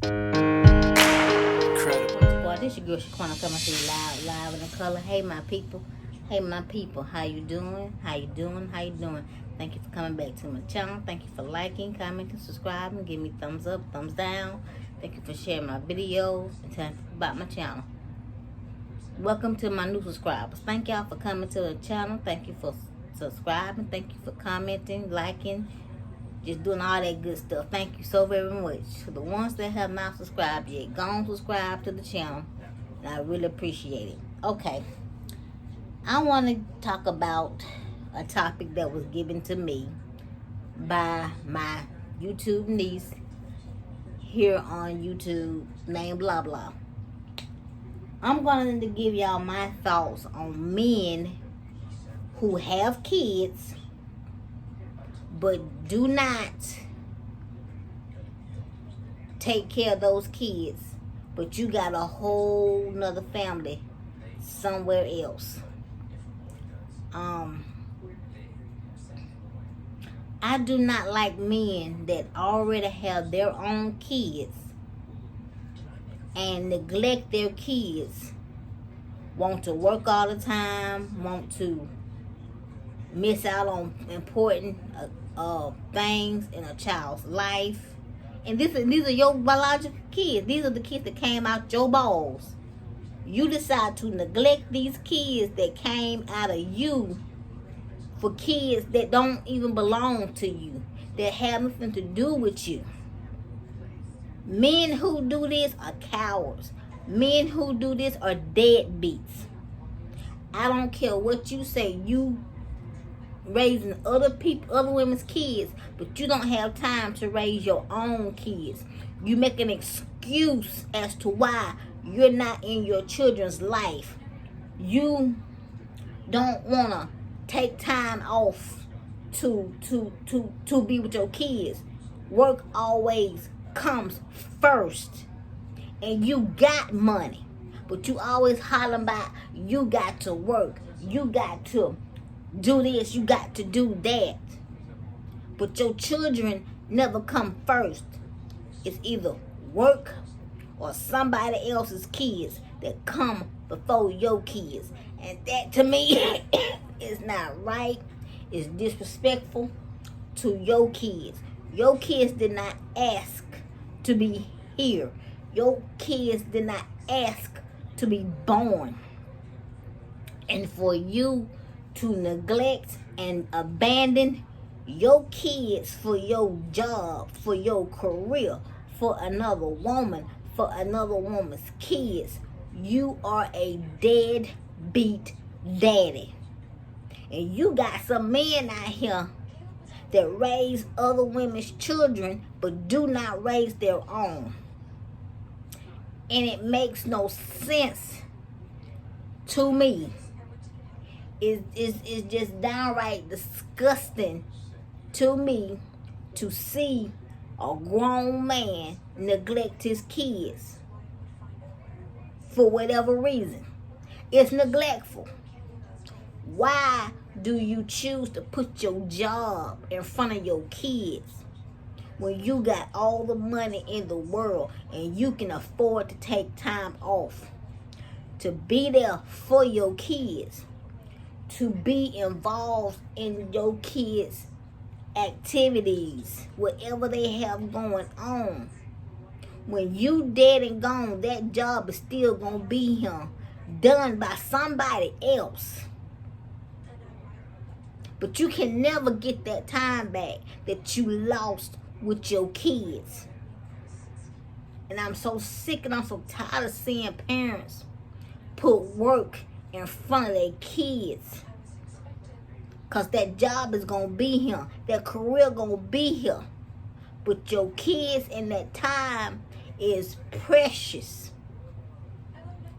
Boy, this your girl Shaquena coming to you live in the color. Hey my people. Hey my people. How you doing? How you doing? How you doing? Thank you for coming back to my channel. Thank you for liking, commenting, subscribing, give me thumbs up, thumbs down. Thank you for sharing my videos and telling people about my channel. Welcome to my new subscribers. Thank y'all for coming to the channel. Thank you for subscribing. Thank you for commenting, liking, just doing all that good stuff. Thank you so very much. For the ones that have not subscribed yet, go and subscribe to the channel. And I really appreciate it. Okay. I want to talk about a topic that was given to me by my YouTube niece here on YouTube named Blah Blah. I'm going to give y'all my thoughts on men who have kids but do not take care of those kids, but you got a whole nother family somewhere else. I do not like men that already have their own kids and neglect their kids, want to work all the time, want to miss out on important things in a child's life. And these are your biological kids. These are the kids that came out your balls. You decide to neglect these kids that came out of you for kids that don't even belong to you, that have nothing to do with you. Men who do this are cowards. Men who do this are deadbeats. I don't care what you say. You raising other women's kids, but you don't have time to raise your own kids. You make an excuse as to why you're not in your children's life. You don't want to take time off to be with your kids. Work always comes first. And you got money, but you always hollering about you got to work, you got to do this, you got to do that. But your children never come first. It's either work or somebody else's kids that come before your kids. And that to me is not right. It's disrespectful to your kids. Your kids did not ask to be here. Your kids did not ask to be born. And for you to neglect and abandon your kids for your job, for your career, for another woman, for another woman's kids, you are a deadbeat daddy. And you got some men out here that raise other women's children but do not raise their own. And it makes no sense to me. It's just downright disgusting to me to see a grown man neglect his kids for whatever reason. It's neglectful. Why do you choose to put your job in front of your kids when you got all the money in the world and you can afford to take time off to be there for your kids, to be involved in your kids' activities, whatever they have going on? When you dead and gone, that job is still gonna be here, done by somebody else. But you can never get that time back that you lost with your kids. And I'm so sick and I'm so tired of seeing parents put work in front of their kids. Because that job is going to be here. That career going to be here. But your kids and that time is precious.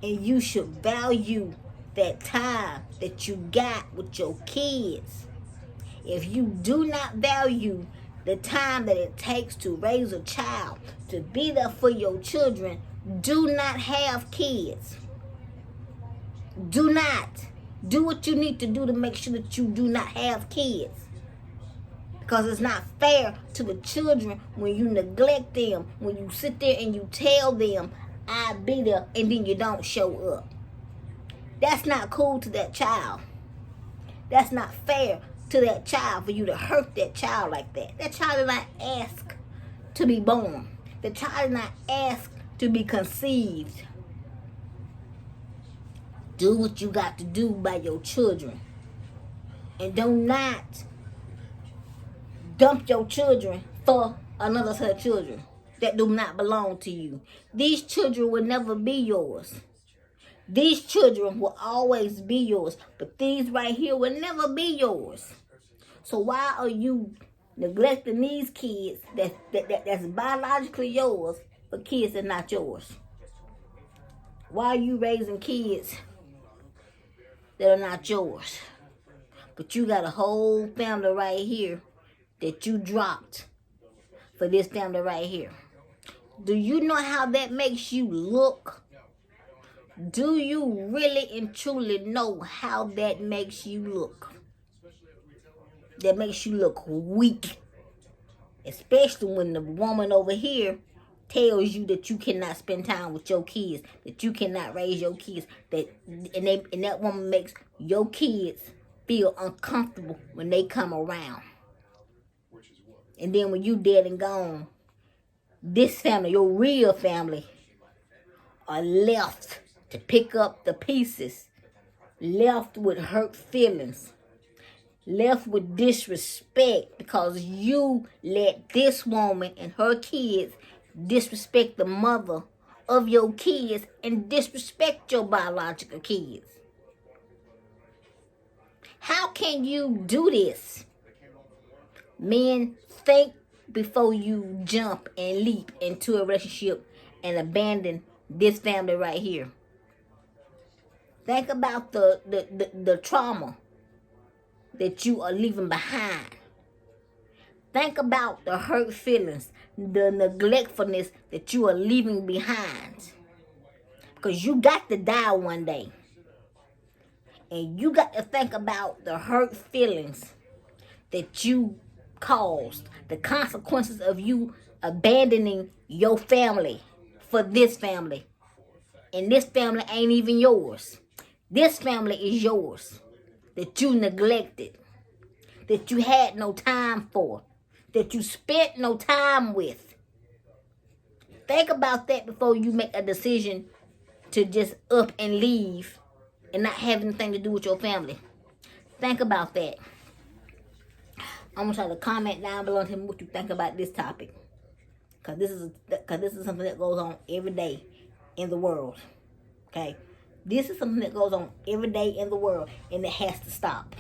And you should value that time that you got with your kids. If you do not value the time that it takes to raise a child, to be there for your children, do not have kids. Do not. Do what you need to do to make sure that you do not have kids. Because it's not fair to the children when you neglect them, when you sit there and you tell them, I'll be there, and then you don't show up. That's not cool to that child. That's not fair to that child for you to hurt that child like that. That child did not ask to be born. The child did not ask to be conceived. Do what you got to do by your children. And do not dump your children for another set of children that do not belong to you. These children will never be yours. These children will always be yours, but these right here will never be yours. So why are you neglecting these kids that's biologically yours, but kids that are not yours? Why are you raising kids that are not yours? But you got a whole family right here that you dropped for this family right here. Do you know how that makes you look? Do you really and truly know how that makes you look? That makes you look weak. Especially when the woman over here tells you that you cannot spend time with your kids, that you cannot raise your kids, and that woman makes your kids feel uncomfortable when they come around. And then when you dead and gone, this family, your real family, are left to pick up the pieces, left with hurt feelings, left with disrespect because you let this woman and her kids disrespect the mother of your kids and disrespect your biological kids. How can you do this? Men, think before you jump and leap into a relationship and abandon this family right here. Think about the trauma that you are leaving behind. Think about the hurt feelings, the neglectfulness that you are leaving behind. Because you got to die one day. And you got to think about the hurt feelings that you caused, the consequences of you abandoning your family for this family. And this family ain't even yours. This family is yours, that you neglected, that you had no time for, that you spent no time with. Think about that before you make a decision to just up and leave and not have anything to do with your family. Think about that. I want y'all to comment down below and tell me what you think about this topic. Because this is something that goes on every day in the world. Okay? This is something that goes on every day in the world, and it has to stop.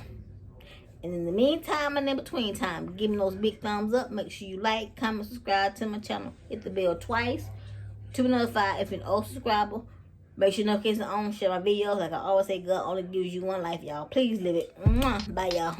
And in the meantime and in between time, give me those big thumbs up. Make sure you like, comment, subscribe to my channel. Hit the bell twice to be notified if you're an old subscriber. Make sure notifications are on. Share my videos. Like I always say, God only gives you one life, y'all. Please live it. Bye, y'all.